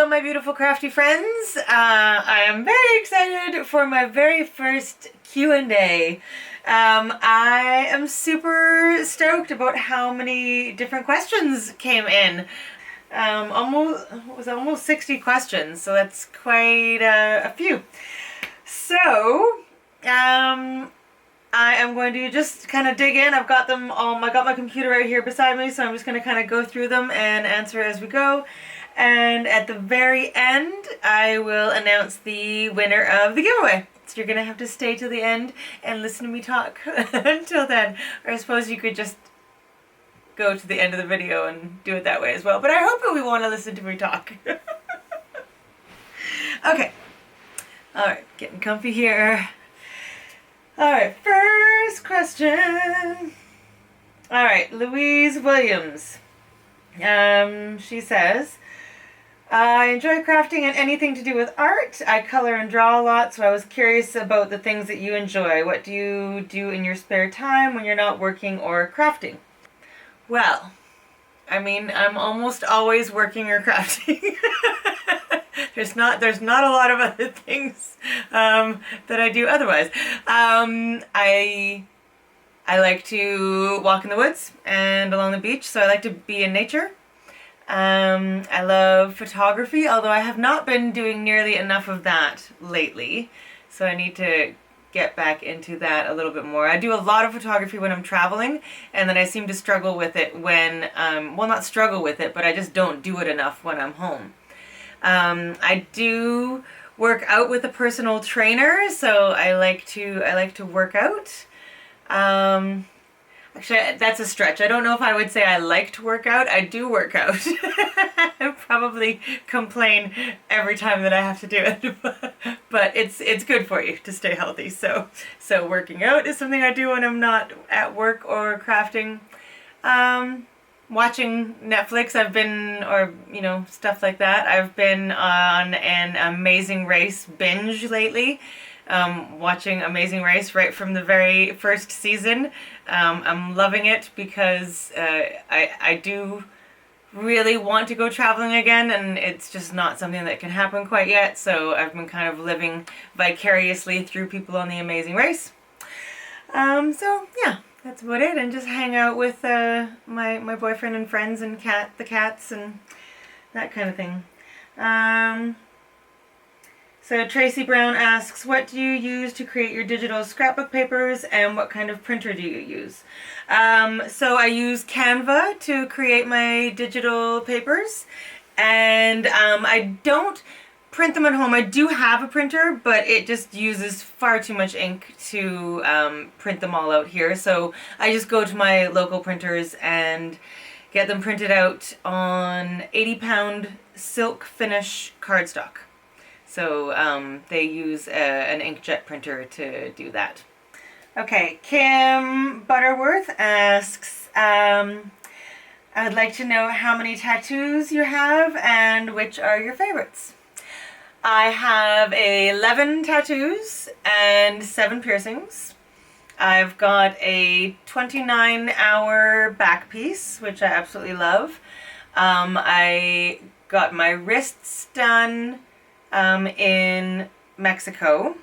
Hello, my beautiful crafty friends. I am very excited for my very first Q&A. I am super stoked about how many different questions came in. Almost 60 questions, so that's quite a few. So, I am going to just kind of dig in. I've got them all, I got my computer right here beside me, so I'm just going to kind of go through them and answer as we go. And at the very end, I will announce the winner of the giveaway. So you're going to have to stay till the end and listen to me talk until then. Or I suppose you could just go to the end of the video and do it that way as well. But I hope that we want to listen to me talk. Okay. Alright, getting comfy here. Alright, first question. Alright, Louise Williams. She says, I enjoy crafting and anything to do with art. I color and draw a lot, so I was curious about the things that you enjoy. What do you do in your spare time when you're not working or crafting? Well, I mean, I'm almost always working or crafting. There's not a lot of other things that I do otherwise. I like to walk in the woods and along the beach, so I like to be in nature. I love photography, although I have not been doing nearly enough of that lately, so I need to get back into that a little bit more. I do a lot of photography when I'm traveling, and then I seem to struggle with it when, well, not struggle with it, but I just don't do it enough when I'm home. I do work out with a personal trainer, so I like to work out. Actually, that's a stretch. I don't know if I would say I like to work out. I do work out. I probably complain every time that I have to do it, but it's good for you to stay healthy. So working out is something I do when I'm not at work or crafting. Watching Netflix, or stuff like that. I've been on an Amazing Race binge lately. Watching Amazing Race right from the very first season. I'm loving it because I do really want to go traveling again, and it's just not something that can happen quite yet, so I've been kind of living vicariously through people on the Amazing Race. So yeah, that's about it, and just hang out with my boyfriend and friends and the cats and that kind of thing. So Tracy Brown asks, what do you use to create your digital scrapbook papers, and what kind of printer do you use? So I use Canva to create my digital papers, and I don't print them at home. I do have a printer, but it just uses far too much ink to print them all out here. So I just go to my local printers and get them printed out on 80-pound silk finish cardstock. So they use an inkjet printer to do that. Okay, Kim Butterworth asks, I would like to know how many tattoos you have and which are your favorites. I have 11 tattoos and 7 piercings. I've got a 29-hour back piece, which I absolutely love. I got my wrists done in Mexico.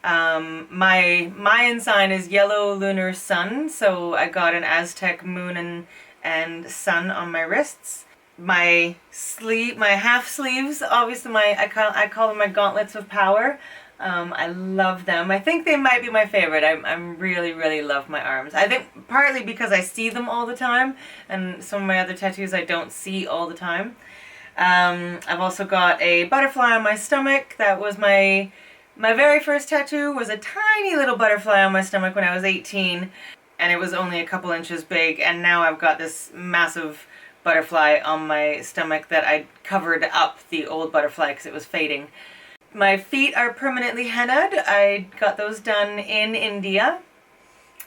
My Mayan sign is yellow lunar sun, so I got an Aztec moon and sun on my wrists. My half sleeves, obviously I call them my gauntlets of power. I love them. I think they might be my favorite. I really love my arms. I think partly because I see them all the time, and some of my other tattoos I don't see all the time. I've also got a butterfly on my stomach. That was my very first tattoo, was a tiny little butterfly on my stomach when I was 18, and it was only a couple inches big, and now I've got this massive butterfly on my stomach that I covered up the old butterfly because it was fading. My feet are permanently hennaed. I got those done in India.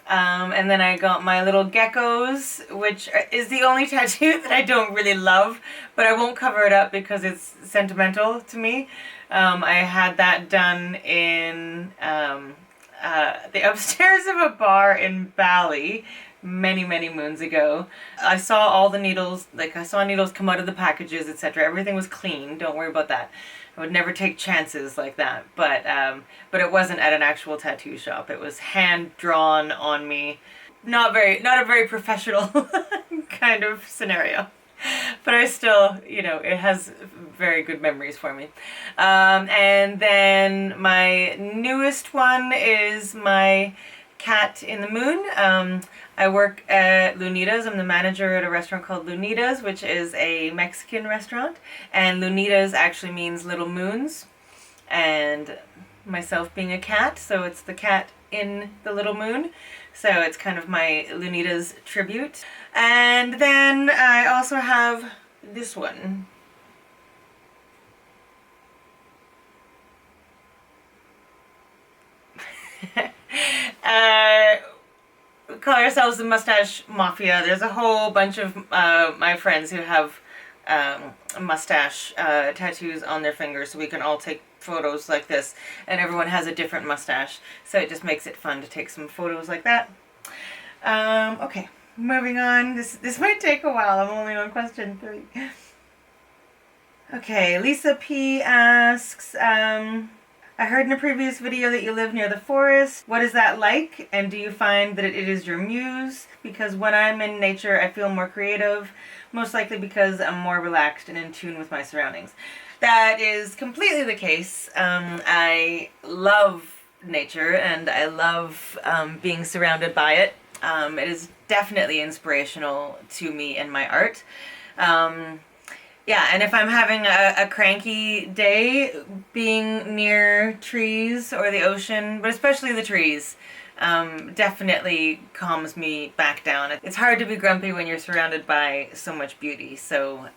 And then I got my little geckos, which is the only tattoo that I don't really love, but I won't cover it up because it's sentimental to me. I had that done in the upstairs of a bar in Bali many, many moons ago. I saw all the needles, like I saw needles come out of the packages, etc. Everything was clean. Don't worry about that. I would never take chances like that. But it wasn't at an actual tattoo shop. It was hand drawn on me. Not a very professional kind of scenario. But I still, it has very good memories for me. And then my newest one is my cat in the moon. I work at Lunitas. I'm the manager at a restaurant called Lunitas, which is a Mexican restaurant. And Lunitas actually means little moons. And myself being a cat, so it's the cat in the little moon. So it's kind of my Lunitas tribute. And then I also have this one. We call ourselves the Mustache Mafia. There's a whole bunch of my friends who have mustache tattoos on their fingers, so we can all take photos like this, and everyone has a different mustache, so it just makes it fun to take some photos like that. Okay, moving on. This might take a while. I'm only on question 3. Okay, Lisa P asks, I heard in a previous video that you live near the forest. What is that like? And do you find that it is your muse? Because when I'm in nature, I feel more creative, most likely because I'm more relaxed and in tune with my surroundings. That is completely the case. I love nature and I love being surrounded by it. It is definitely inspirational to me in my art. Yeah, and if I'm having a cranky day, being near trees or the ocean, but especially the trees, definitely calms me back down. It's hard to be grumpy when you're surrounded by so much beauty, so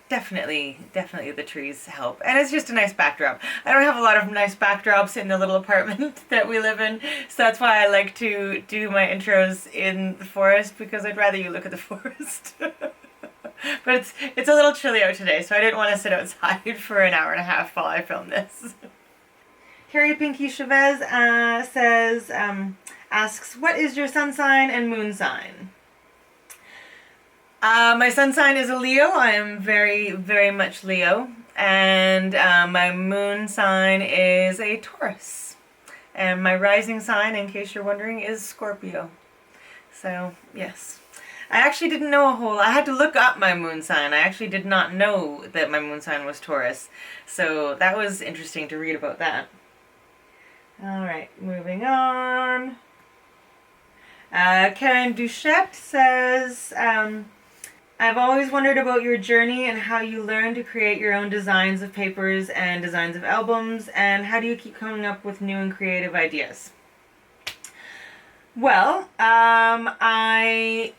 definitely the trees help. And it's just a nice backdrop. I don't have a lot of nice backdrops in the little apartment that we live in, so that's why I like to do my intros in the forest, because I'd rather you look at the forest. But it's a little chilly out today, so I didn't want to sit outside for an hour and a half while I film this. Carrie Pinky Chavez asks, what is your sun sign and moon sign? My sun sign is a Leo. I am very, very much Leo. And my moon sign is a Taurus. And my rising sign, in case you're wondering, is Scorpio. So, yes. I actually didn't know I had to look up my moon sign. I actually did not know that my moon sign was Taurus. So that was interesting to read about that. Alright, moving on. Karen Duchette says, I've always wondered about your journey and how you learned to create your own designs of papers and designs of albums, and how do you keep coming up with new and creative ideas? Well, I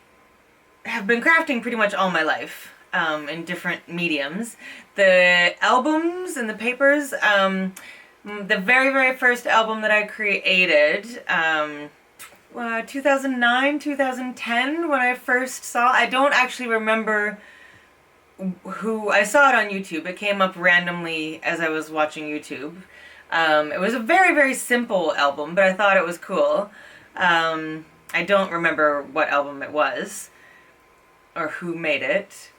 have been crafting pretty much all my life in different mediums. The albums and the papers, the very, very first album that I created, 2009, 2010, when I first saw, I don't actually remember who, I saw it on YouTube. It came up randomly as I was watching YouTube. It was a very, very simple album, but I thought it was cool. I don't remember what album it was or who made it,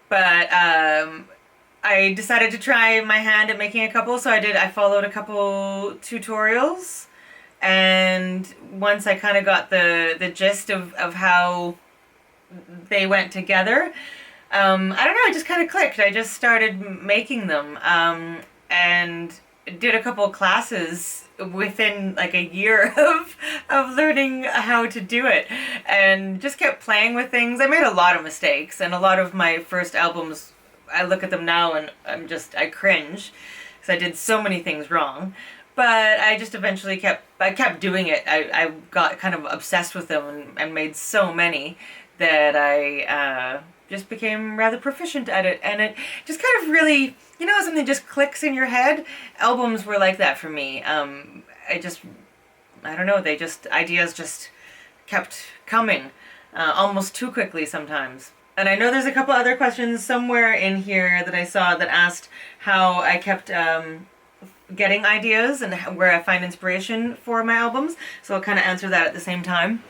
but I decided to try my hand at making a couple, so I followed a couple tutorials, and once I kind of got the gist of how they went together, I don't know, it just kind of clicked. I just started making them, and did a couple classes within like a year of learning how to do it, and just kept playing with things. I made a lot of mistakes, and a lot of my first albums, I look at them now and I cringe because I did so many things wrong. But I just eventually kept doing it. I got kind of obsessed with them and made so many that I just became rather proficient at it. And it just kind of really, something just clicks in your head. Albums were like that for me. I don't know, ideas just kept coming almost too quickly sometimes. And I know there's a couple other questions somewhere in here that I saw that asked how I kept getting ideas and where I find inspiration for my albums. So I'll kind of answer that at the same time.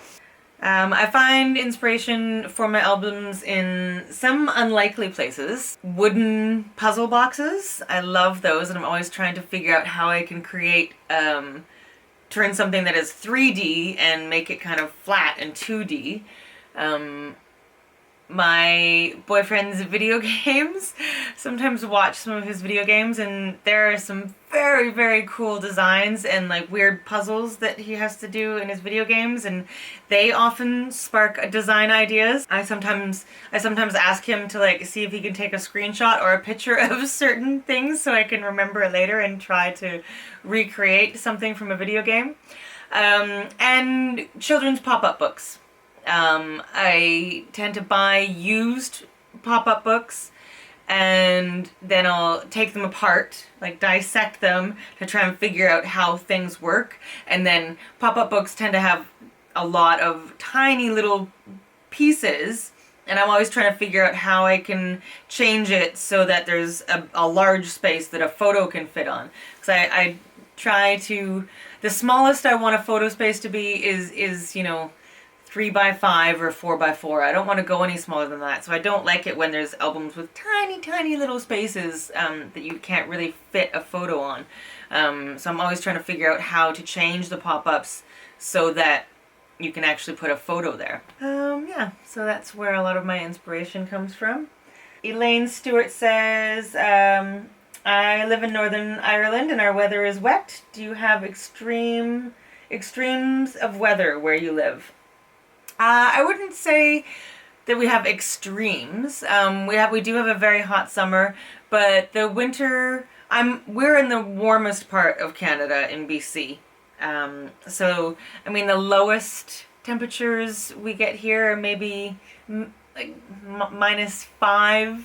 I find inspiration for my albums in some unlikely places. Wooden puzzle boxes, I love those, and I'm always trying to figure out how I can create, turn something that is 3D and make it kind of flat and 2D. My boyfriend's video games, sometimes watch some of his video games, and there are some very, very cool designs and like weird puzzles that he has to do in his video games, and they often spark design ideas. I sometimes ask him to like see if he can take a screenshot or a picture of certain things so I can remember it later and try to recreate something from a video game. And children's pop-up books. I tend to buy used pop-up books, and then I'll take them apart, like dissect them to try and figure out how things work. And then pop-up books tend to have a lot of tiny little pieces, and I'm always trying to figure out how I can change it so that there's a large space that a photo can fit on. Because I try to, the smallest I want a photo space to be is 3x5 or 4x4. I don't want to go any smaller than that. So I don't like it when there's albums with tiny, tiny little spaces that you can't really fit a photo on. So I'm always trying to figure out how to change the pop-ups so that you can actually put a photo there. Yeah, so that's where a lot of my inspiration comes from. Elaine Stewart says, I live in Northern Ireland and our weather is wet. Do you have extremes of weather where you live? I wouldn't say that we have extremes. We do have a very hot summer, but the winter, we're in the warmest part of Canada in BC. So I mean the lowest temperatures we get here are maybe like -5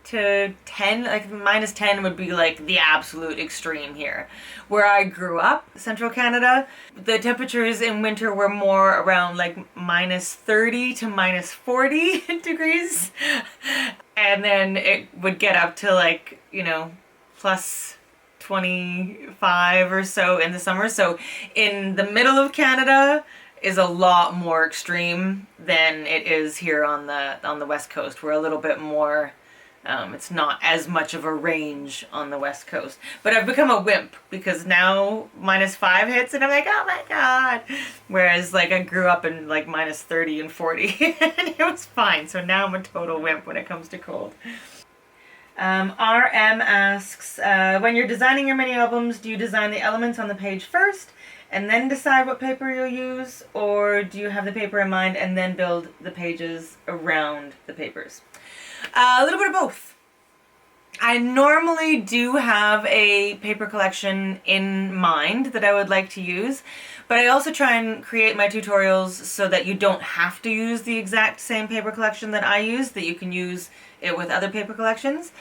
to 10. Like -10 would be like the absolute extreme here. Where I grew up, central Canada, the temperatures in winter were more around like -30 to -40 degrees. And then it would get up to like, plus 25 or so in the summer. So in the middle of Canada is a lot more extreme than it is here on the West Coast. We're a little bit more, it's not as much of a range on the West Coast. But I've become a wimp because now -5 hits and I'm like, oh my god. Whereas like I grew up in like -30 and 40 and it was fine. So now I'm a total wimp when it comes to cold. RM asks, when you're designing your mini albums, do you design the elements on the page first and then decide what paper you'll use? Or do you have the paper in mind and then build the pages around the papers? A little bit of both. I normally do have a paper collection in mind that I would like to use, but I also try and create my tutorials so that you don't have to use the exact same paper collection that I use, that you can use it with other paper collections.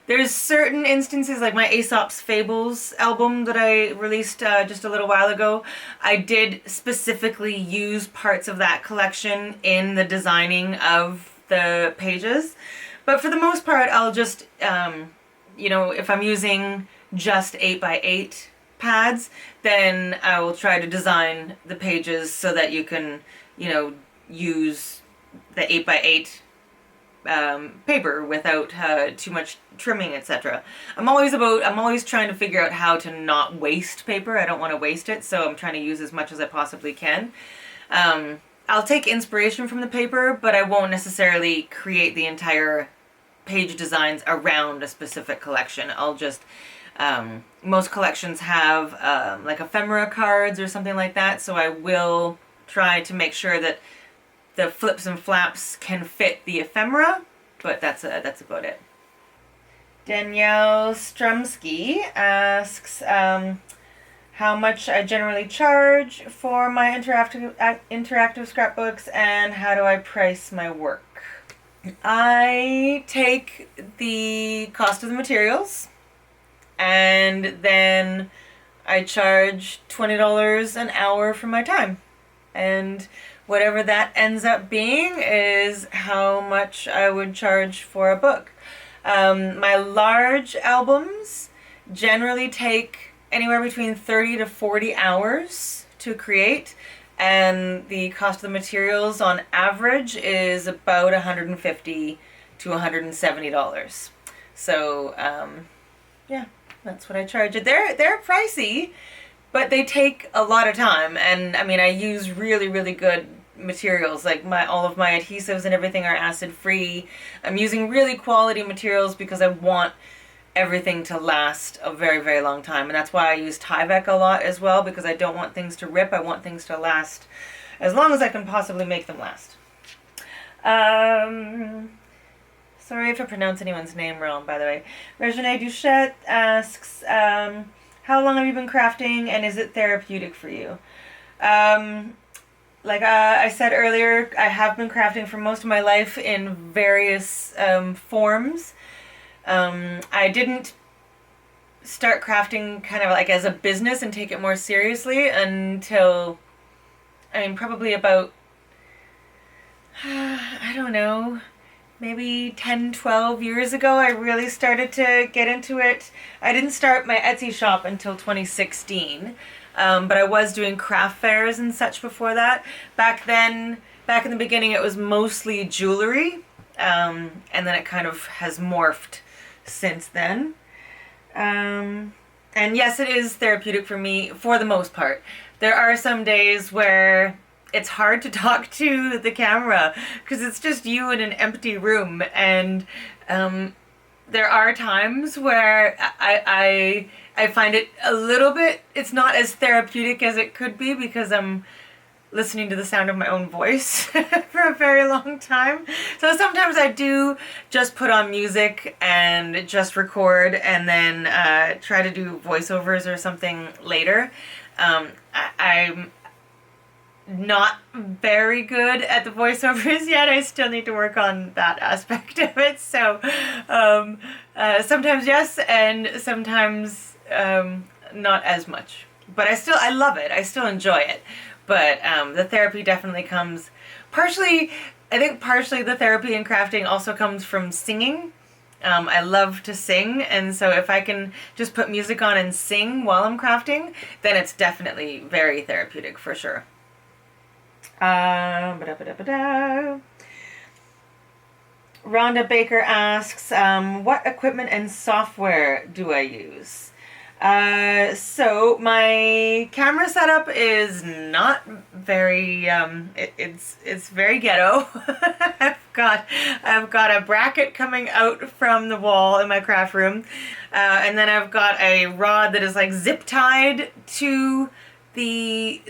There's certain instances, like my Aesop's Fables album that I released just a little while ago. I did specifically use parts of that collection in the designing of the pages. But for the most part, I'll just, if I'm using just 8x8 pads, then I will try to design the pages so that you can, use the 8x8 paper without too much trimming, etc. I'm always trying to figure out how to not waste paper. I don't want to waste it, so I'm trying to use as much as I possibly can. I'll take inspiration from the paper, but I won't necessarily create the entire page designs around a specific collection. I'll just, most collections have like ephemera cards or something like that, so I will try to make sure that the flips and flaps can fit the ephemera, but that's about it. Danielle Strumsky asks how much I generally charge for my interactive scrapbooks and how do I price my work. I take the cost of the materials and then I charge $20 an hour for my time. And whatever that ends up being is how much I would charge for a book. My large albums generally take anywhere between 30 to 40 hours to create. and the cost of the materials on average is about $150 to $170. So yeah, that's what I charge. They're pricey, but they take a lot of time, and I mean, I use really, really good materials. Like all of my adhesives and everything are acid free. I'm using really quality materials because I want everything to last a very, very long time, and that's why I use Tyvek a lot as well, because I don't want things to rip. I want things to last as long as I can possibly make them last. Sorry if I pronounce anyone's name wrong, by the way. Regine Duchette asks, how long have you been crafting, and is it therapeutic for you? Like I said earlier, I have been crafting for most of my life in various forms. I didn't start crafting kind of like as a business and take it more seriously until, I mean, probably about, I don't know, maybe 10, 12 years ago, I really started to get into it. I didn't start my Etsy shop until 2016, but I was doing craft fairs and such before that. Back then, back in the beginning, it was mostly jewelry, and then it kind of has morphed since then. And yes, it is therapeutic for me for the most part. There are some days where it's hard to talk to the camera because it's just you in an empty room, and there are times where I find it a little bit, it's not as therapeutic as it could be because I'm listening to the sound of my own voice for a very long time. So sometimes I do just put on music and just record and then try to do voiceovers or something later. I'm not very good at the voiceovers yet. I still need to work on that aspect of it. So sometimes yes, and sometimes not as much. But I love it. I still enjoy it. But the therapy definitely comes partially, I think partially the therapy in crafting also comes from singing. I love to sing, and so if I can just put music on and sing while I'm crafting, then it's definitely very therapeutic for sure. Rhonda Baker asks, what equipment and software do I use? So my camera setup is not very, it's very ghetto. I've got a bracket coming out from the wall in my craft room, and then I've got a rod that is like zip tied to the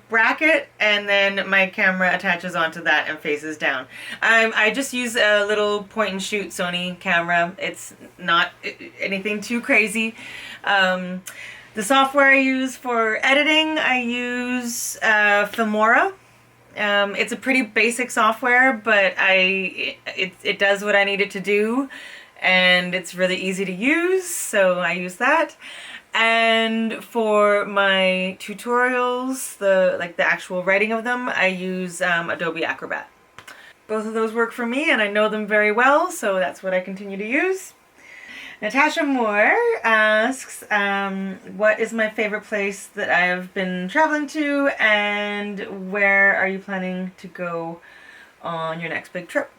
bracket, and then my camera attaches onto that and faces down. I just use a little point and shoot Sony camera. It's not anything too crazy. The software I use for editing, I use Filmora. It's a pretty basic software, but it does what I need it to do, and it's really easy to use, so I use that. And for my tutorials, the actual writing of them, I use Adobe Acrobat. Both of those work for me, and I know them very well, so that's what I continue to use. Natasha Moore asks, what is my favorite place that I've been traveling to, and where are you planning to go on your next big trip?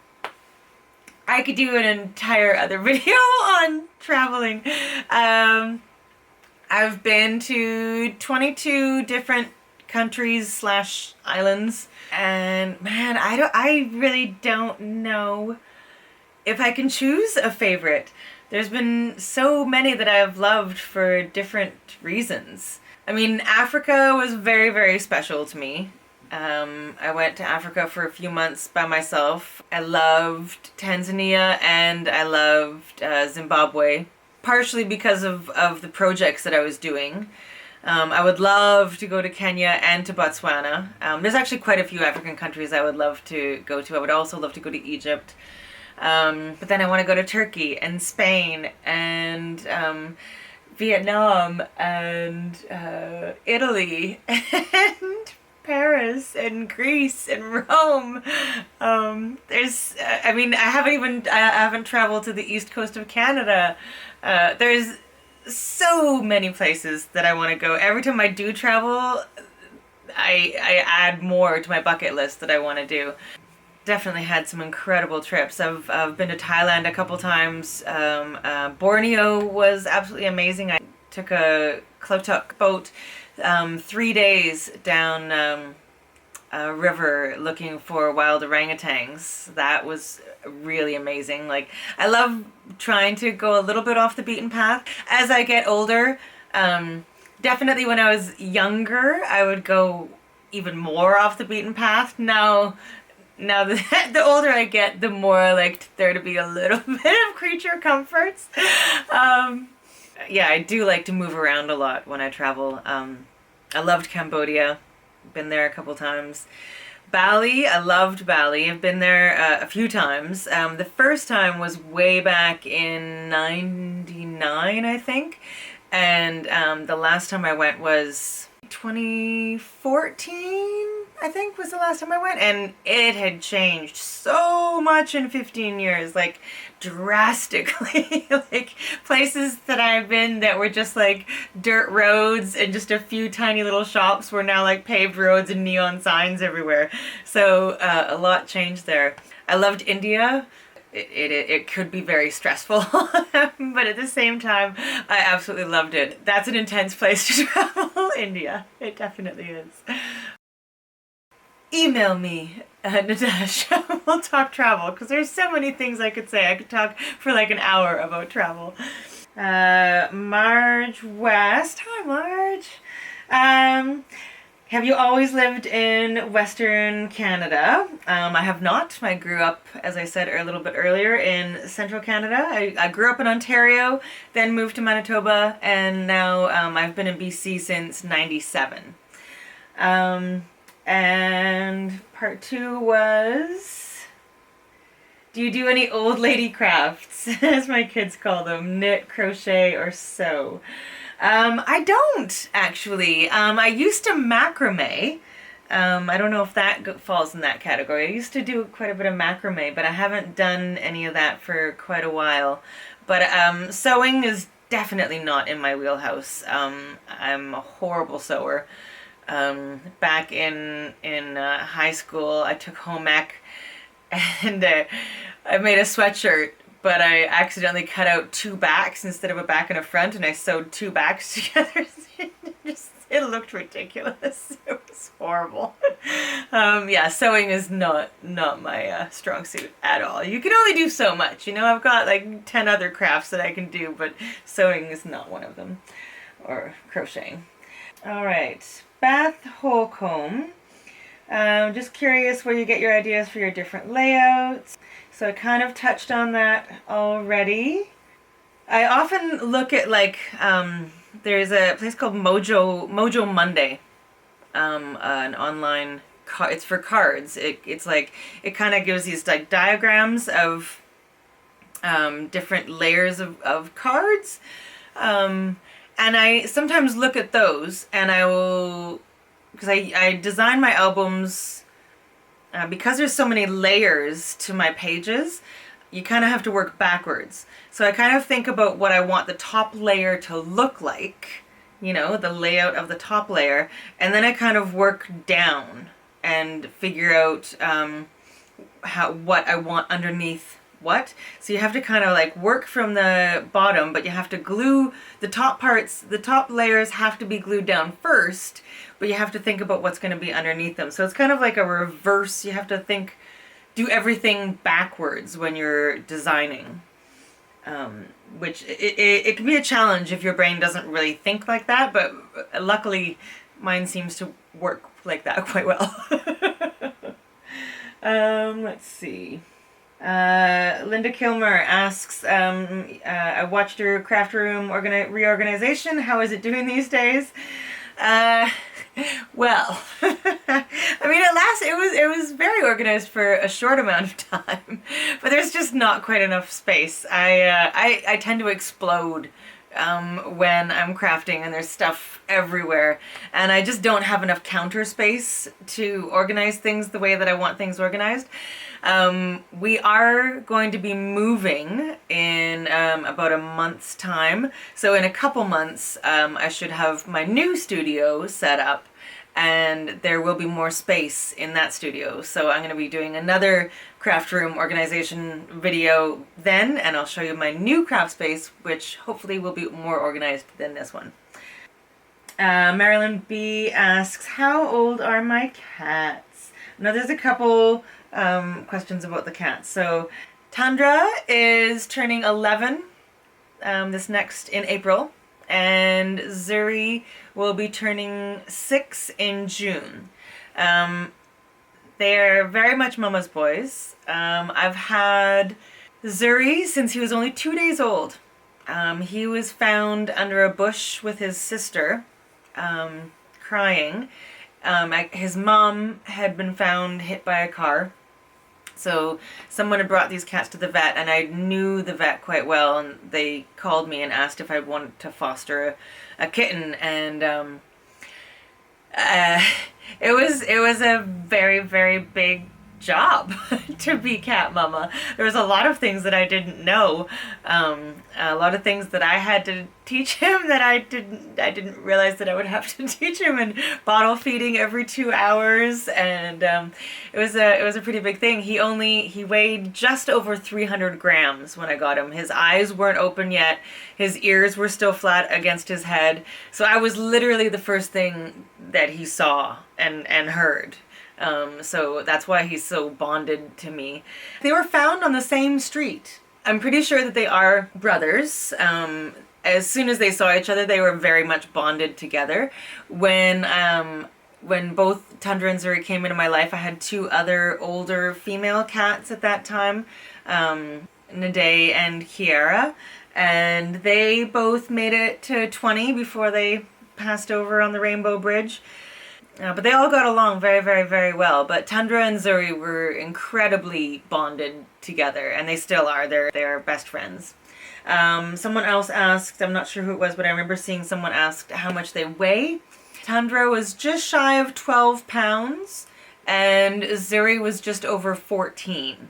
I could do an entire other video on traveling. I've been to 22 different countries / islands, and man, I really don't know if I can choose a favorite. There's been so many that I've loved for different reasons. I mean, Africa was very, very special to me. I went to Africa for a few months by myself. I loved Tanzania and I loved Zimbabwe, partially because of the projects that I was doing. I would love to go to Kenya and to Botswana. There's actually quite a few African countries I would love to go to. I would also love to go to Egypt. But then I want to go to Turkey and Spain and Vietnam and Italy and Paris and Greece and Rome. I haven't traveled to the east coast of Canada. There's so many places that I want to go. Every time I do travel, I add more to my bucket list that I want to do. Definitely had some incredible trips. I've been to Thailand a couple times. Borneo was absolutely amazing. I took a Klotok boat 3 days down a river looking for wild orangutans. That was really amazing. Like, I love trying to go a little bit off the beaten path. As I get older, definitely when I was younger, I would go even more off the beaten path. Now the older I get, the more I like there to be a little bit of creature comforts. Yeah, I do like to move around a lot when I travel. I loved Cambodia. Been there a couple times. Bali, I loved Bali. I've been there a few times. The first time was way back in '99, I think. And the last time I went was 2014, I think was the last time I went, and it had changed so much in 15 years, like drastically. Like, places that I've been that were just like dirt roads and just a few tiny little shops were now like paved roads and neon signs everywhere. So a lot changed there. I loved India. It could be very stressful, but at the same time, I absolutely loved it. That's an intense place to travel, India. It definitely is. Email me, Natasha. We'll talk travel, because there's so many things I could say. I could talk for like an hour about travel. Marge West. Hi, Marge. Have you always lived in Western Canada? I have not. I grew up, as I said a little bit earlier, in Central Canada. I grew up in Ontario, then moved to Manitoba, and now I've been in BC since '97. And part 2 was, do you do any old lady crafts, as my kids call them, knit, crochet, or sew? I don't, actually. I used to macrame. I don't know if that falls in that category. I used to do quite a bit of macrame, but I haven't done any of that for quite a while. But sewing is definitely not in my wheelhouse. I'm a horrible sewer. Back in high school, I took home ec, and I made a sweatshirt, but I accidentally cut out 2 backs instead of a back and a front, and I sewed 2 backs together. It looked ridiculous. It was horrible. Yeah, sewing is not my strong suit at all. You can only do so much. You know, I've got like 10 other crafts that I can do, but sewing is not one of them. Or crocheting. All right, Beth Holcomb. Just curious where you get your ideas for your different layouts. So I kind of touched on that already. I often look at like, there's a place called Mojo Monday, an online, it's for cards. It's like, it kind of gives these like diagrams of different layers of cards. And I sometimes look at those, and I will, because I design my albums, because there's so many layers to my pages, you kind of have to work backwards. So I kind of think about what I want the top layer to look like, you know, the layout of the top layer, and then I kind of work down and figure out what I want underneath what. So you have to kind of like work from the bottom, but you have to glue the top parts, the top layers have to be glued down first, but you have to think about what's going to be underneath them. So it's kind of like a reverse. You have to do everything backwards when you're designing, which it can be a challenge if your brain doesn't really think like that, but luckily mine seems to work like that quite well. Let's see. Linda Kilmer asks, I watched your craft room reorganization. How is it doing these days? Well, I mean, it was very organized for a short amount of time, but there's just not quite enough space. I tend to explode when I'm crafting, and there's stuff everywhere, and I just don't have enough counter space to organize things the way that I want things organized. We are going to be moving in about a month's time. So in a couple months, I should have my new studio set up, and there will be more space in that studio. So I'm going to be doing another craft room organization video then, and I'll show you my new craft space, which hopefully will be more organized than this one. Marilyn B asks, how old are my cats? Now there's a couple questions about the cats. So Tundra is turning 11 in April, and Zuri will be turning 6 in June. They're very much mama's boys. I've had Zuri since he was only 2 days old. He was found under a bush with his sister, crying. His mom had been found hit by a car. So someone had brought these cats to the vet, and I knew the vet quite well, and they called me and asked if I wanted to foster a kitten, and it was a very, very big job to be cat mama. There was a lot of things that I didn't know, a lot of things that I had to teach him that I didn't realize that I would have to teach him, and bottle feeding every 2 hours, and it was a pretty big thing. He weighed just over 300 grams when I got him. His eyes weren't open yet. His ears were still flat against his head. So I was literally the first thing that he saw and heard. So that's why he's so bonded to me. They were found on the same street. I'm pretty sure that they are brothers. As soon as they saw each other, they were very much bonded together. When both Tundra and Zuri came into my life, I had 2 other older female cats at that time, Nade and Kiara, and they both made it to 20 before they passed over on the Rainbow Bridge. But they all got along very, very, very well. But Tundra and Zuri were incredibly bonded together, and they still are. They're best friends. Someone else asked, I'm not sure who it was, but I remember seeing someone asked how much they weigh. Tundra was just shy of 12 pounds, and Zuri was just over 14.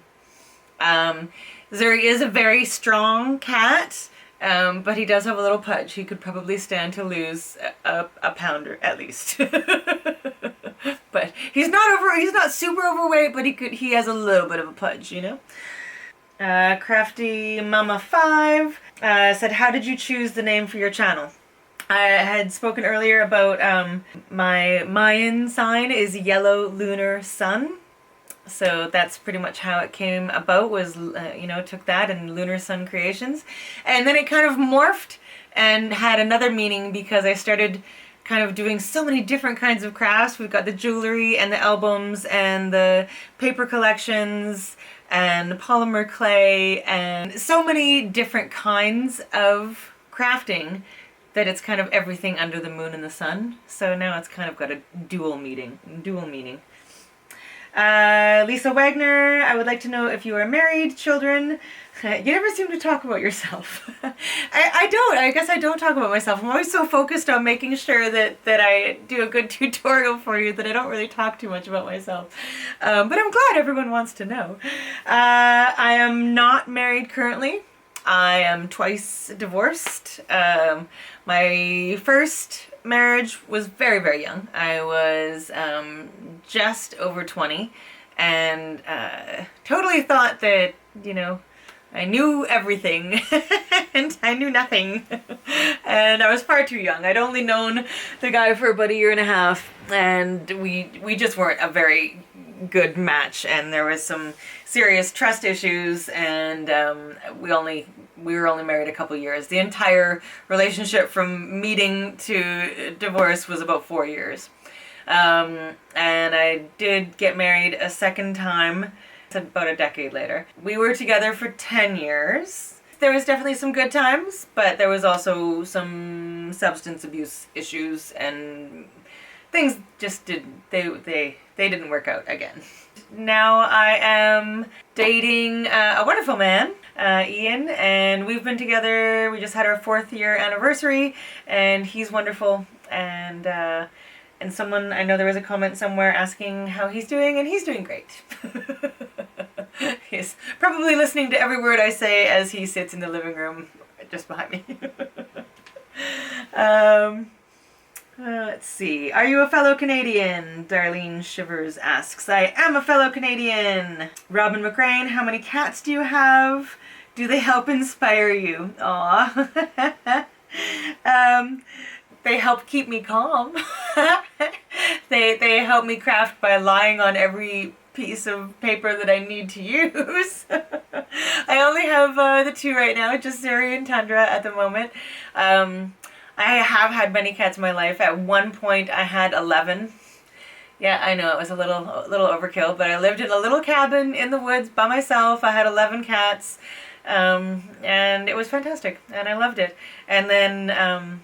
Zuri is a very strong cat, but he does have a little pudge. He could probably stand to lose a pounder at least. But he's not super overweight, but he has a little bit of a pudge, you know? Crafty Mama 5 said, how did you choose the name for your channel? I had spoken earlier about my Mayan sign is yellow lunar sun. So that's pretty much how it came about, was, took that and Lunar Sun Creations. And then it kind of morphed and had another meaning because I started kind of doing so many different kinds of crafts. We've got the jewelry and the albums and the paper collections and the polymer clay and so many different kinds of crafting that it's kind of everything under the moon and the sun. So now it's kind of got a dual meaning. Lisa Wagner, I would like to know if you are married, children. You never seem to talk about yourself. I don't. I guess I don't talk about myself. I'm always so focused on making sure that I do a good tutorial for you that I don't really talk too much about myself. But I'm glad everyone wants to know. I am not married currently. I am twice divorced. My first marriage was very, very young. I was just over 20 and totally thought that, I knew everything and I knew nothing. And I was far too young. I'd only known the guy for about 1.5 years, and we just weren't a very good match, and there was some serious trust issues, and we were only married a couple years. The entire relationship from meeting to divorce was about 4 years. And I did get married a second time about a decade later. We were together for 10 years. There was definitely some good times, but there was also some substance abuse issues, and things just they didn't work out again. Now I am dating a wonderful man, Ian, and we've been together. We just had our 4th year anniversary, and he's wonderful. And someone, I know there was a comment somewhere asking how he's doing, and he's doing great. He's probably listening to every word I say as he sits in the living room just behind me. Let's see. Are you a fellow Canadian? Darlene Shivers asks. I am a fellow Canadian. Robin McRae, how many cats do you have? Do they help inspire you? Aw. They help keep me calm. They help me craft by lying on every piece of paper that I need to use. I only have the two right now, just Zuri and Tundra at the moment. I have had many cats in my life. At one point I had 11. Yeah, I know it was a little overkill, but I lived in a little cabin in the woods by myself. I had 11 cats, and it was fantastic, and I loved it. And then,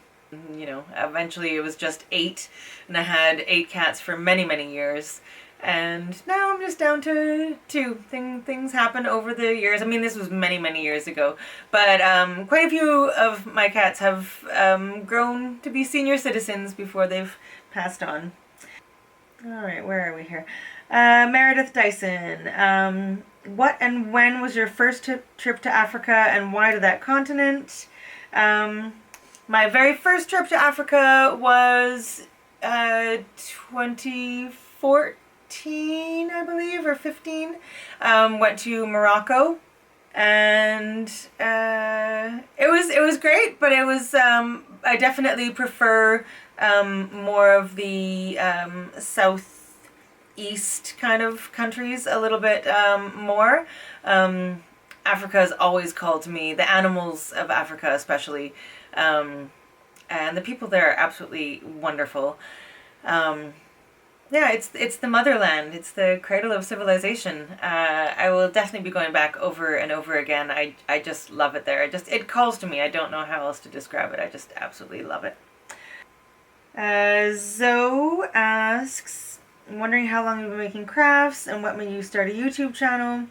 you know, eventually it was just 8, and I had 8 cats for many, many years. And now I'm just down to 2. Things happen over the years. I mean, this was many, many years ago. But quite a few of my cats have grown to be senior citizens before they've passed on. All right, where are we here? Meredith Dyson. What and when was your first trip to Africa, and why to that continent? My very first trip to Africa was 2014. I believe, or 15. Went to Morocco, and it was great, but it was I definitely prefer more of the southeast kind of countries a little bit more. Africa has always called to me, the animals of Africa especially, and the people there are absolutely wonderful. Yeah, it's the motherland. It's the cradle of civilization. I will definitely be going back over and over again. I just love it there. It calls to me. I don't know how else to describe it. I just absolutely love it. Zoe asks, I'm wondering how long you've been making crafts and what made you start a YouTube channel.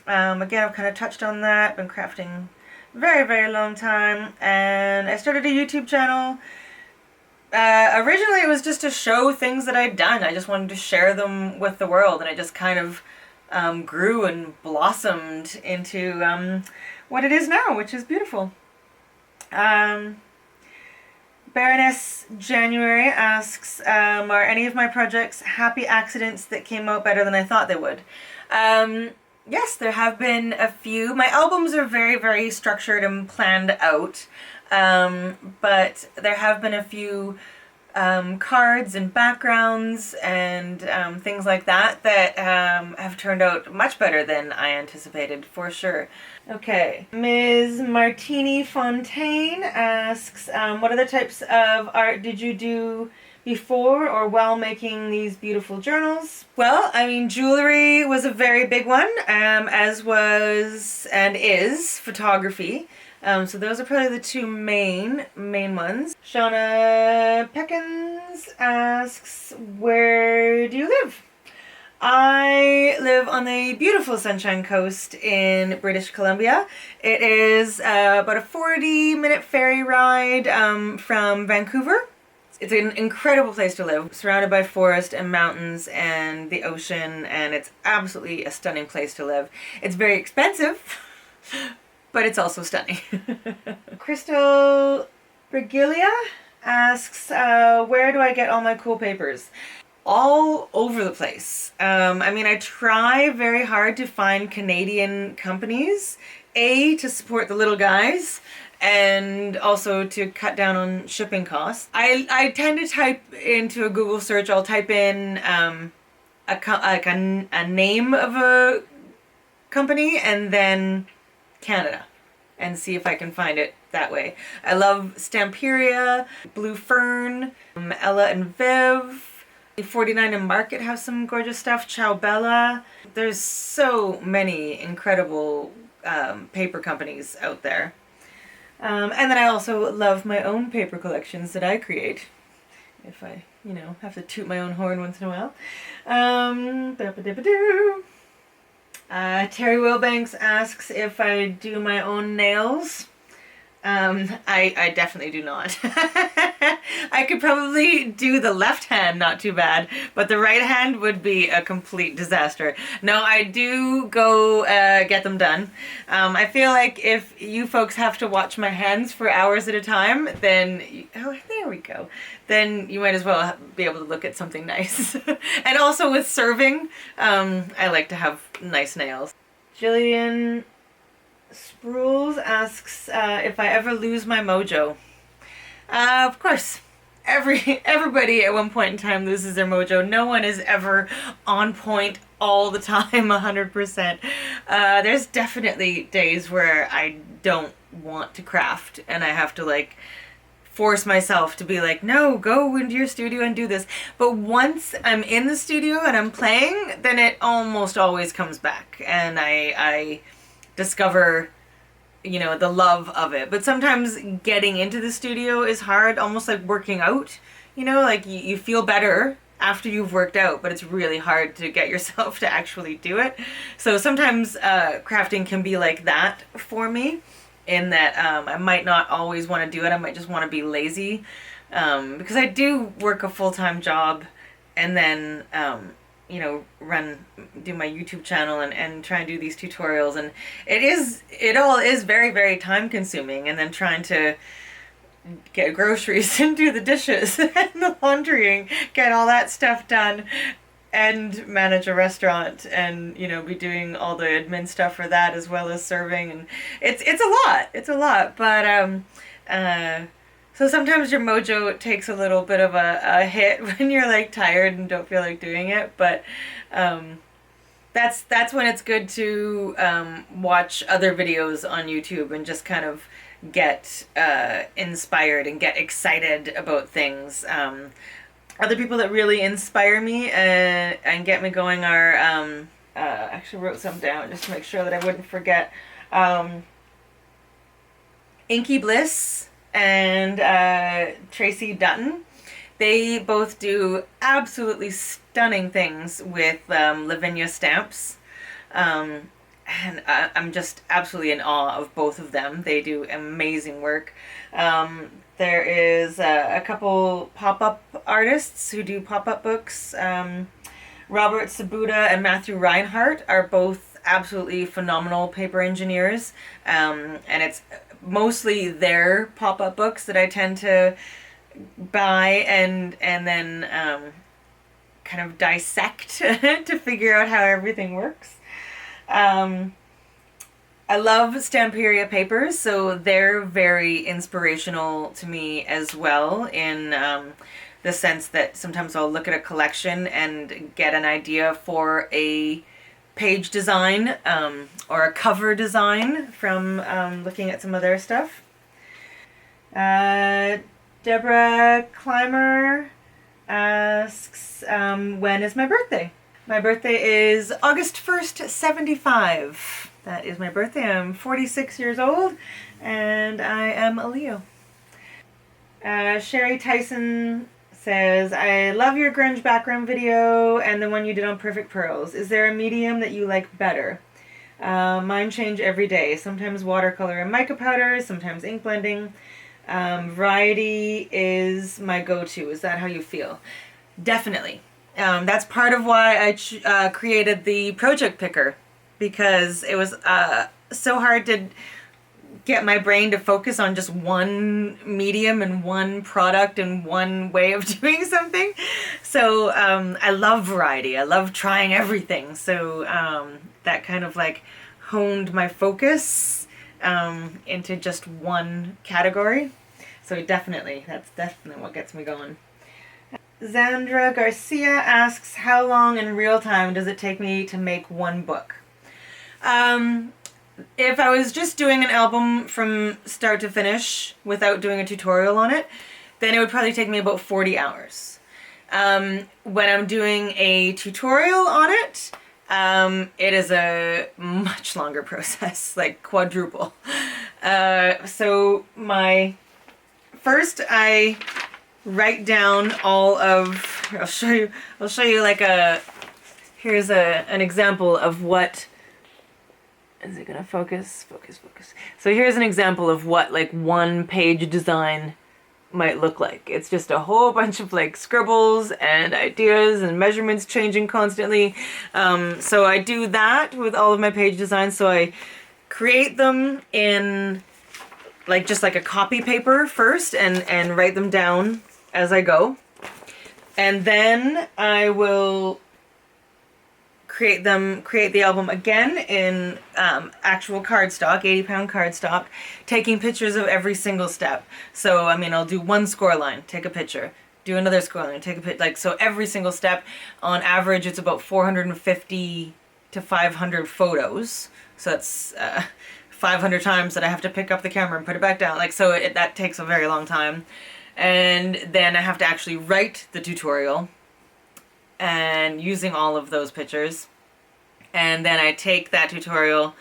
Again, I've kind of touched on that. Been crafting very, very long time, and I started a YouTube channel. Originally it was just to show things that I'd done. I just wanted to share them with the world, and it just kind of grew and blossomed into what it is now, which is beautiful. Baroness January asks, are any of my projects happy accidents that came out better than I thought they would? Yes, there have been a few. My albums are very, very structured and planned out. But there have been a few cards and backgrounds and things like that that have turned out much better than I anticipated, for sure. Okay, Ms. Martinifontaine asks, what other types of art did you do before or while making these beautiful journals? Well, I mean, jewelry was a very big one, as was and is photography. So those are probably the two main ones. Shauna Peckins asks, where do you live? I live on the beautiful Sunshine Coast in British Columbia. It is about a 40-minute ferry ride from Vancouver. It's an incredible place to live, surrounded by forest and mountains and the ocean, and it's absolutely a stunning place to live. It's very expensive, but it's also stunning. Crystal Brigilia asks, where do I get all my cool papers? All over the place. I mean, I try very hard to find Canadian companies, to support the little guys, and also to cut down on shipping costs. I tend to type into a Google search, I'll type in a name of a company and then Canada and see if I can find it that way. I love Stamperia, Blue Fern, Ella and Viv. 49 and Market have some gorgeous stuff. Ciao Bella. There's so many incredible paper companies out there. And then I also love my own paper collections that I create. If I, have to toot my own horn once in a while. Terry Wilbanks asks if I do my own nails. I definitely do not. I could probably do the left hand not too bad, but the right hand would be a complete disaster. No, I do go get them done. I feel like if you folks have to watch my hands for hours at a time, then, oh, there we go. Then you might as well be able to look at something nice. And also with serving, I like to have nice nails. Jillian Sprules asks if I ever lose my mojo. Of course. Everybody at one point in time loses their mojo. No one is ever on point all the time, 100%. There's definitely days where I don't want to craft and I have to like force myself to be like, no, go into your studio and do this. But once I'm in the studio and I'm playing, then it almost always comes back and I discover, you know, the love of it. But sometimes getting into the studio is hard, almost like working out, you know, like you feel better after you've worked out, but it's really hard to get yourself to actually do it. So sometimes crafting can be like that for me, in that I might not always want to do it. I might just want to be lazy, because I do work a full-time job and then you know, do my YouTube channel and try and do these tutorials, and it all is very, very time consuming, and then trying to get groceries and do the dishes and the laundry and get all that stuff done and manage a restaurant and, you know, be doing all the admin stuff for that as well as serving, and it's a lot, but so sometimes your mojo takes a little bit of a hit when you're like tired and don't feel like doing it, but that's when it's good to watch other videos on YouTube and just kind of get inspired and get excited about things. Other people that really inspire me and get me going are, actually wrote some down just to make sure that I wouldn't forget, Inky Bliss and Tracy Dutton. They both do absolutely stunning things with Lavinia stamps. And I'm just absolutely in awe of both of them. They do amazing work. There is a couple pop-up artists who do pop-up books. Robert Sabuda and Matthew Reinhardt are both absolutely phenomenal paper engineers. And it's mostly their pop-up books that I tend to buy and then kind of dissect to figure out how everything works. I love Stamperia papers, so they're very inspirational to me as well, in the sense that sometimes I'll look at a collection and get an idea for a page design or a cover design from looking at some of their stuff. Deborah Clymer asks, when is my birthday? My birthday is August 1st, 75. That is my birthday. I'm 46 years old and I am a Leo. Sherry Tyson says, I love your grunge background video and the one you did on Perfect Pearls. Is there a medium that you like better? Mine change every day. Sometimes watercolor and mica powder, sometimes ink blending. Variety is my go-to. Is that how you feel? Definitely. That's part of why I created the project picker, because it was so hard to get my brain to focus on just one medium and one product and one way of doing something. So I love variety. I love trying everything. So that kind of like honed my focus into just one category. So definitely, that's definitely what gets me going. Zandra Garcia asks, how long in real time does it take me to make one book? If I was just doing an album from start to finish without doing a tutorial on it, then it would probably take me about 40 hours. When I'm doing a tutorial on it, it is a much longer process, like quadruple. So I write down all of, I'll show you like here's an example of what Is it gonna focus? Focus, focus. So here's an example of what like one page design might look like. It's just a whole bunch of like scribbles and ideas and measurements changing constantly. So I do that with all of my page designs. So I create them in like just like a copy paper first and write them down as I go. And then I will create the album again in actual cardstock, 80-pound cardstock, taking pictures of every single step. So, I mean, I'll do one score line, take a picture, do another score line, take a picture, like, so every single step, on average, it's about 450 to 500 photos. So that's 500 times that I have to pick up the camera and put it back down. Like, so that takes a very long time. And then I have to actually write the tutorial and using all of those pictures, and then I take that tutorial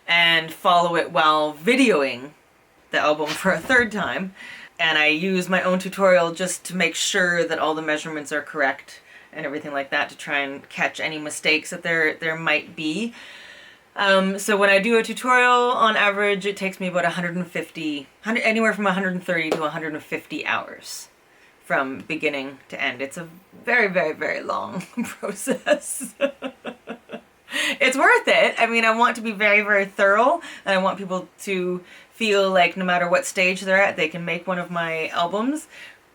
and follow it while videoing the album for a third time, and I use my own tutorial just to make sure that all the measurements are correct and everything like that, to try and catch any mistakes that there might be. So when I do a tutorial, on average it takes me about 150, anywhere from 130 to 150 hours from beginning to end. It's a very, very, very long process. It's worth it. I mean, I want to be very, very thorough, and I want people to feel like no matter what stage they're at, they can make one of my albums,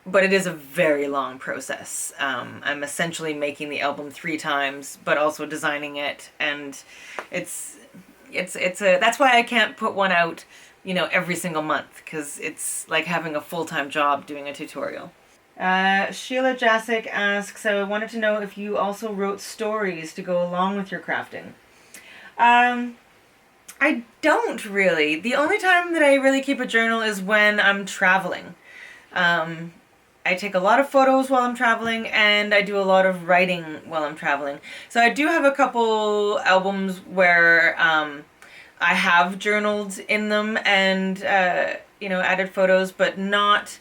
but it is a very long process. I'm essentially making the album 3 times, but also designing it, and it's that's why I can't put one out, you know, every single month, because it's like having a full-time job doing a tutorial. Sheila Jasic asks, I wanted to know if you also wrote stories to go along with your crafting. I don't really. The only time that I really keep a journal is when I'm traveling. I take a lot of photos while I'm traveling, and I do a lot of writing while I'm traveling. So I do have a couple albums where I have journaled in them and you know, added photos, but not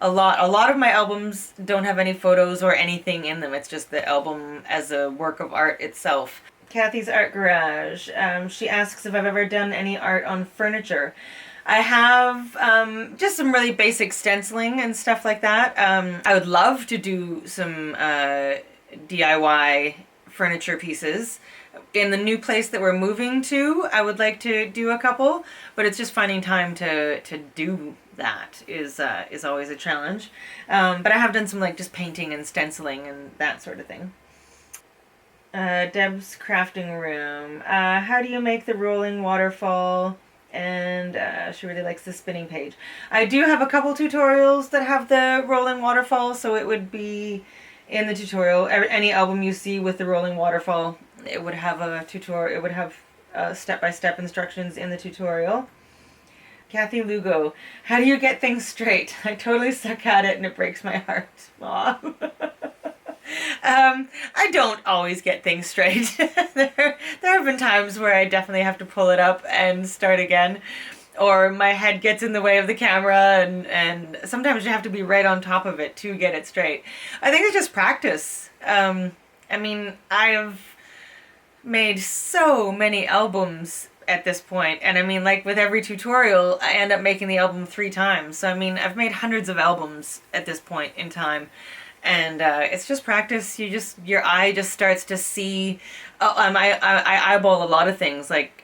a lot. A lot of my albums don't have any photos or anything in them. It's just the album as a work of art itself. Kathy's Art Garage. She asks if I've ever done any art on furniture. I have just some really basic stenciling and stuff like that. I would love to do some DIY furniture pieces. In the new place that we're moving to, I would like to do a couple, but it's just finding time to do that is always a challenge. But I have done some like just painting and stenciling and that sort of thing. Deb's Crafting Room. How do you make the rolling waterfall? And she really likes the spinning page. I do have a couple tutorials that have the rolling waterfall, so it would be in the tutorial. Any album you see with the rolling waterfall, it would have a tutorial. It would have step-by-step instructions in the tutorial. Kathy Lugo, how do you get things straight? I totally suck at it and it breaks my heart. Mom. I don't always get things straight. there have been times where I definitely have to pull it up and start again, or my head gets in the way of the camera, and sometimes you have to be right on top of it to get it straight. I think it's just practice. I mean, I have made so many albums at this point, and I mean, like with every tutorial I end up making the album 3 times. So I mean, I've made hundreds of albums at this point in time. And it's just practice. Your eye just starts to see. I eyeball a lot of things. Like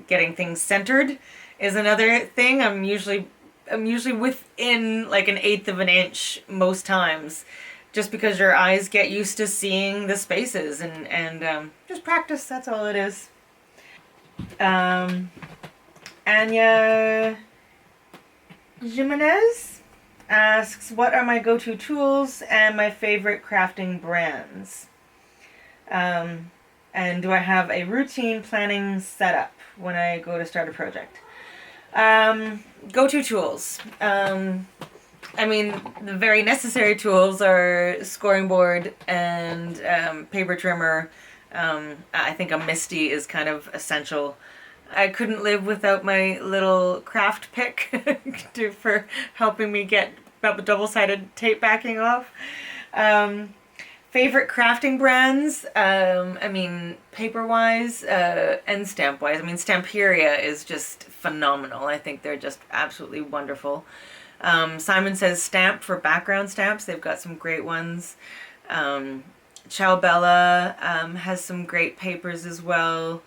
getting things centered is another thing. I'm usually within like 1/8 of an inch most times, just because your eyes get used to seeing the spaces, and just practice. That's all it is. Anya Jimenez asks, what are my go-to tools and my favorite crafting brands? And do I have a routine planning setup when I go to start a project? Go-to tools. I mean, the very necessary tools are scoring board and paper trimmer. I think a MISTI is kind of essential. I couldn't live without my little craft pick for helping me get double-sided tape backing off. Favorite crafting brands, I mean, paper-wise and stamp-wise. I mean, Stamperia is just phenomenal. I think they're just absolutely wonderful. Simon says Stamp for background stamps. They've got some great ones. Ciao Bella has some great papers as well.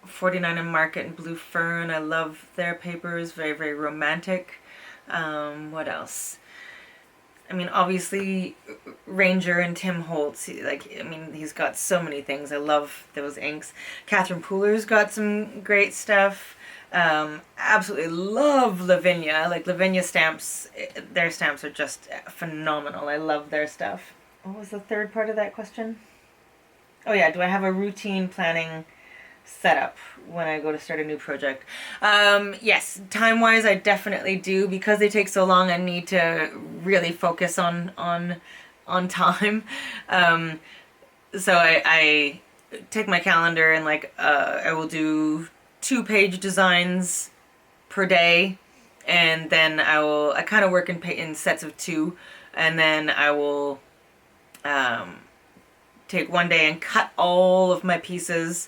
49 and Market and Blue Fern. I love their papers. Very, very romantic. What else? I mean, obviously, Ranger and Tim Holtz, like, I mean, he's got so many things. I love those inks. Catherine Pooler's got some great stuff. Absolutely love Lavinia. Like, Lavinia stamps, their stamps are just phenomenal. I love their stuff. What was the third part of that question? Oh, yeah, do I have a routine planning setup when I go to start a new project? Yes, time-wise I definitely do. Because they take so long, I need to really focus on time. So I take my calendar and like I will do 2-page designs per day, and then I kind of work in sets of 2, and then I will take one day and cut all of my pieces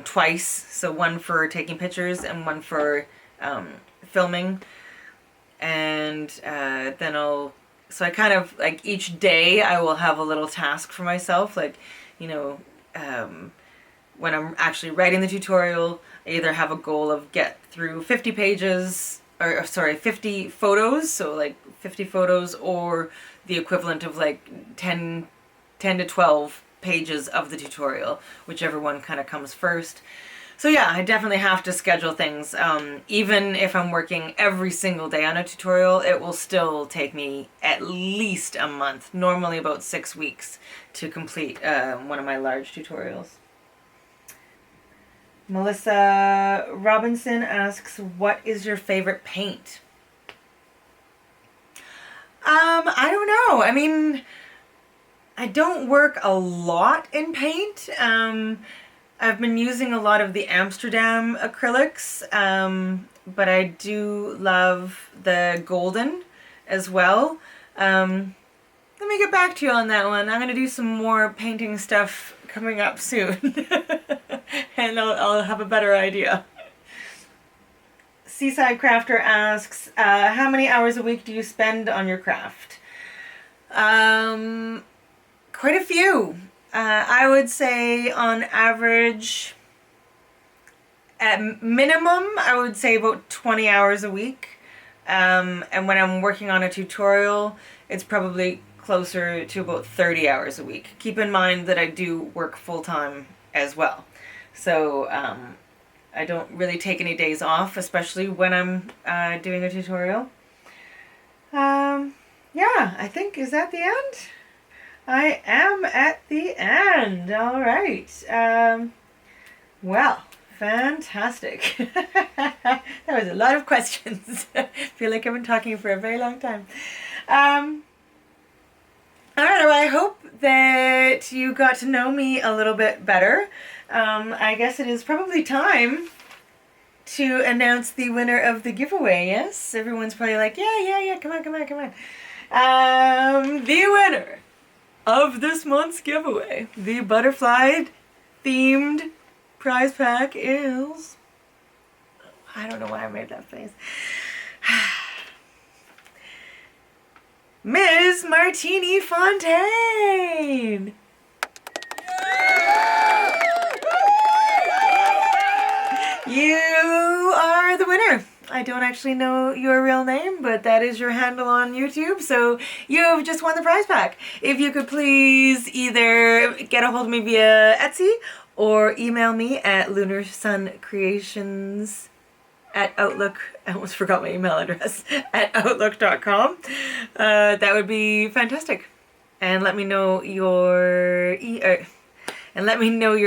twice, so one for taking pictures and one for filming, and then so I kind of, like, each day I will have a little task for myself, like, you know, when I'm actually writing the tutorial, I either have a goal of get through 50 pages, or sorry, 50 photos, so like 50 photos, or the equivalent of like 10 to 12 pages of the tutorial, whichever one kind of comes first. So yeah, I definitely have to schedule things. Even if I'm working every single day on a tutorial, it will still take me at least a month, normally about 6 weeks, to complete one of my large tutorials. Melissa Robinson asks, what is your favorite paint? I don't know. I mean, I don't work a lot in paint. I've been using a lot of the Amsterdam acrylics, but I do love the golden as well. Let me get back to you on that one. I'm going to do some more painting stuff coming up soon, and I'll have a better idea. Seaside Crafter asks, how many hours a week do you spend on your craft? Quite a few. I would say on average, at minimum, I would say about 20 hours a week. And when I'm working on a tutorial, it's probably closer to about 30 hours a week. Keep in mind that I do work full-time as well. So I don't really take any days off, especially when I'm doing a tutorial. Yeah, I think, is that the end? I am at the end. All right. Well, fantastic. That was a lot of questions. I feel like I've been talking for a very long time. All right, well, I hope that you got to know me a little bit better. I guess it is probably time to announce the winner of the giveaway, yes? Everyone's probably like, yeah, come on. The winner of this month's giveaway, the butterfly themed prize pack, is, I don't know why I made that face, Ms. Martinifontaine. You are the winner. I don't actually know your real name, but that is your handle on YouTube, so you've just won the prize pack. If you could please either get a hold of me via Etsy or email me at lunarsuncreations@outlook. I almost forgot my email address, at outlook.com. That would be fantastic. And let me know your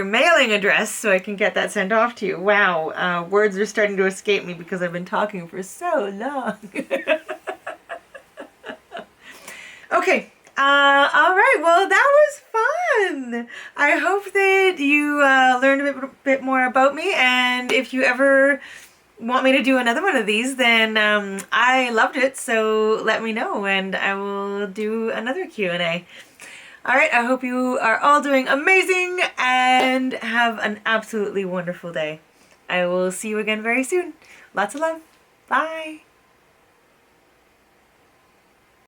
mailing address so I can get that sent off to you. Wow, words are starting to escape me because I've been talking for so long. Okay, all right, well, that was fun. I hope that you learned a bit more about me, and if you ever want me to do another one of these, then I loved it, so let me know and I will do another Q&A. Alright, I hope you are all doing amazing and have an absolutely wonderful day. I will see you again very soon. Lots of love. Bye.